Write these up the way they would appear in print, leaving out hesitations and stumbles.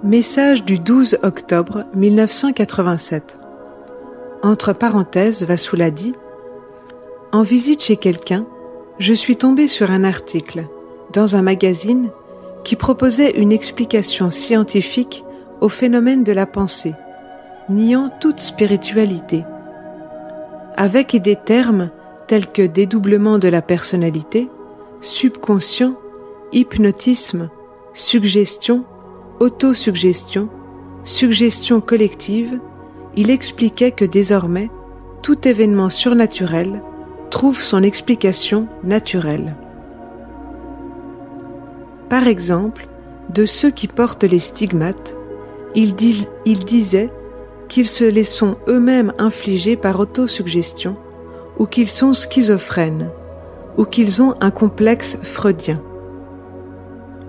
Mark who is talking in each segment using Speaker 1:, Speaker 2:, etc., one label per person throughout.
Speaker 1: Message du 12 octobre 1987. Entre parenthèses, Vasula dit « En visite chez quelqu'un, je suis tombée sur un article, dans un magazine, qui proposait une explication scientifique au phénomène de la pensée, niant toute spiritualité. Avec des termes tels que dédoublement de la personnalité, subconscient, hypnotisme, suggestion, autosuggestion, suggestion collective, il expliquait que désormais, tout événement surnaturel trouve son explication naturelle. Par exemple, de ceux qui portent les stigmates, il disait qu'ils se les sont eux-mêmes infligés par autosuggestion, ou qu'ils sont schizophrènes, ou qu'ils ont un complexe freudien.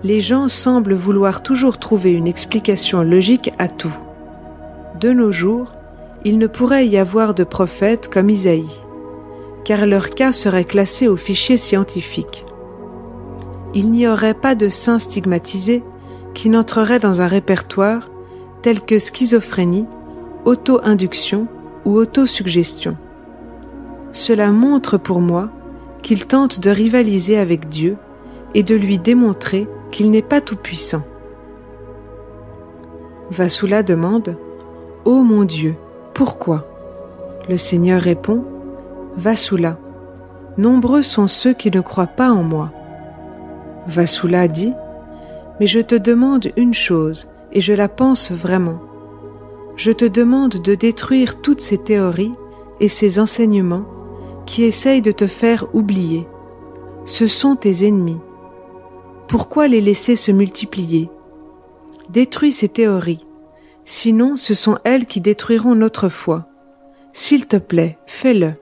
Speaker 1: Les gens semblent vouloir toujours trouver une explication logique à tout. De nos jours, il ne pourrait y avoir de prophètes comme Isaïe, car leur cas serait classé au fichier scientifique. Il n'y aurait pas de saint stigmatisé qui n'entrerait dans un répertoire tel que schizophrénie, auto-induction ou autosuggestion. Cela montre pour moi qu'il tente de rivaliser avec Dieu et de lui démontrer qu'il n'est pas tout-puissant. Vasula demande « Ô mon Dieu, pourquoi ?» Le Seigneur répond « Vasula, nombreux sont ceux qui ne croient pas en moi. » Vasula dit « Mais je te demande une chose, et je la pense vraiment. Je te demande de détruire toutes ces théories et ces enseignements qui essayent de te faire oublier. Ce sont tes ennemis. Pourquoi les laisser se multiplier? Détruis ces théories, sinon ce sont elles qui détruiront notre foi. S'il te plaît, fais-le. »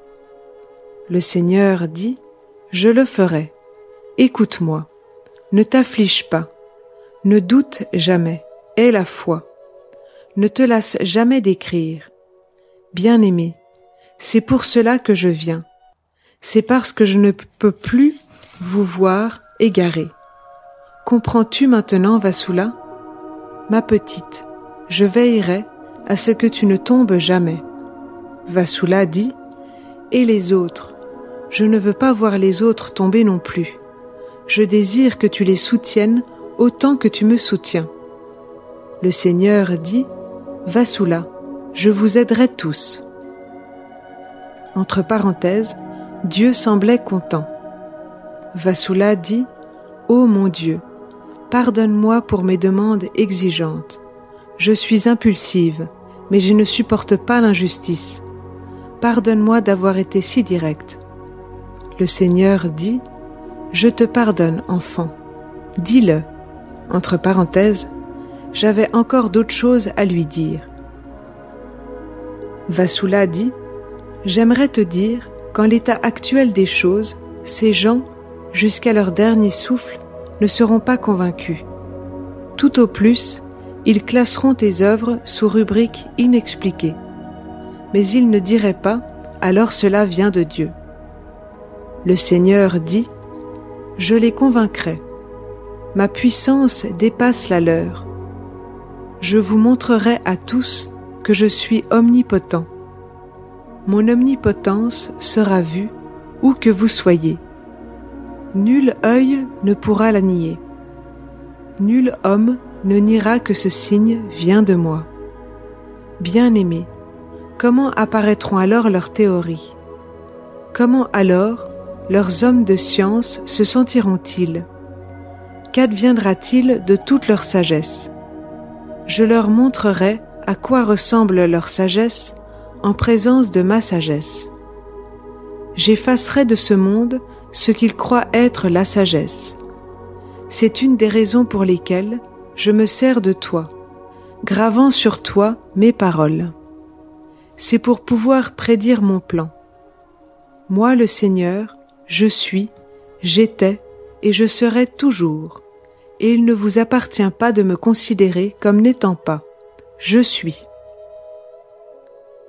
Speaker 1: Le Seigneur dit « Je le ferai. Écoute-moi. Ne t'afflige pas. Ne doute jamais. Aie la foi. Ne te lasse jamais d'écrire. Bien-aimé, c'est pour cela que je viens. C'est parce que je ne peux plus vous voir égarés. Comprends-tu maintenant, Vasula? Ma petite, je veillerai à ce que tu ne tombes jamais. » Vasula dit « Et les autres? Je ne veux pas voir les autres tomber non plus. Je désire que tu les soutiennes autant que tu me soutiens. » Le Seigneur dit « Vasula, je vous aiderai tous. » Entre parenthèses, Dieu semblait content. Vasula dit « Ô mon Dieu, pardonne-moi pour mes demandes exigeantes. Je suis impulsive, mais je ne supporte pas l'injustice. Pardonne-moi d'avoir été si directe. » Le Seigneur dit « Je te pardonne, enfant. Dis-le. » Entre parenthèses, j'avais encore d'autres choses à lui dire. Vasula dit « J'aimerais te dire qu'en l'état actuel des choses, ces gens, jusqu'à leur dernier souffle, ne seront pas convaincus. Tout au plus, ils classeront tes œuvres sous rubrique inexpliquée. Mais ils ne diraient pas « alors cela vient de Dieu ». Le Seigneur dit « Je les convaincrai. Ma puissance dépasse la leur. Je vous montrerai à tous que je suis omnipotent. Mon omnipotence sera vue où que vous soyez. Nul œil ne pourra la nier. Nul homme ne niera que ce signe vient de moi. Bien-aimés, comment apparaîtront alors leurs théories? Comment alors leurs hommes de science se sentiront-ils? Qu'adviendra-t-il de toute leur sagesse? Je leur montrerai à quoi ressemble leur sagesse en présence de ma sagesse. J'effacerai de ce monde ce qu'ils croient être la sagesse. C'est une des raisons pour lesquelles je me sers de toi, gravant sur toi mes paroles. C'est pour pouvoir prédire mon plan. Moi, le Seigneur, je suis, j'étais et je serai toujours, et il ne vous appartient pas de me considérer comme n'étant pas. Je suis.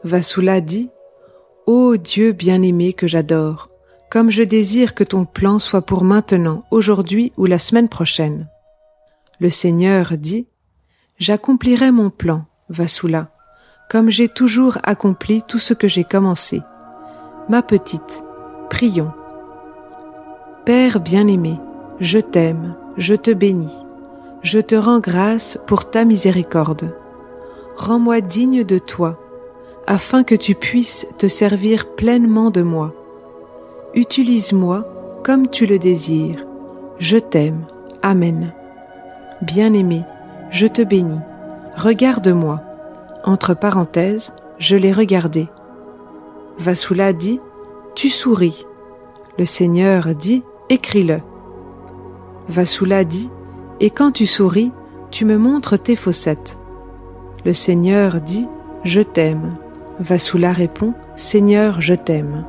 Speaker 1: Vasula dit « Ô Dieu bien-aimé que j'adore, comme je désire que ton plan soit pour maintenant, aujourd'hui ou la semaine prochaine. » Le Seigneur dit « J'accomplirai mon plan, Vasula, comme j'ai toujours accompli tout ce que j'ai commencé. Ma petite, prions. Père bien-aimé, je t'aime, je te bénis, je te rends grâce pour ta miséricorde. Rends-moi digne de toi, afin que tu puisses te servir pleinement de moi. Utilise-moi comme tu le désires. Je t'aime. Amen. Bien-aimé, je te bénis. Regarde-moi. Entre parenthèses, je l'ai regardé. Vasula dit, tu souris. Le Seigneur dit, écris-le. Vasula dit, et quand tu souris, tu me montres tes fossettes. Le Seigneur dit, je t'aime. Vasula répond, Seigneur, je t'aime.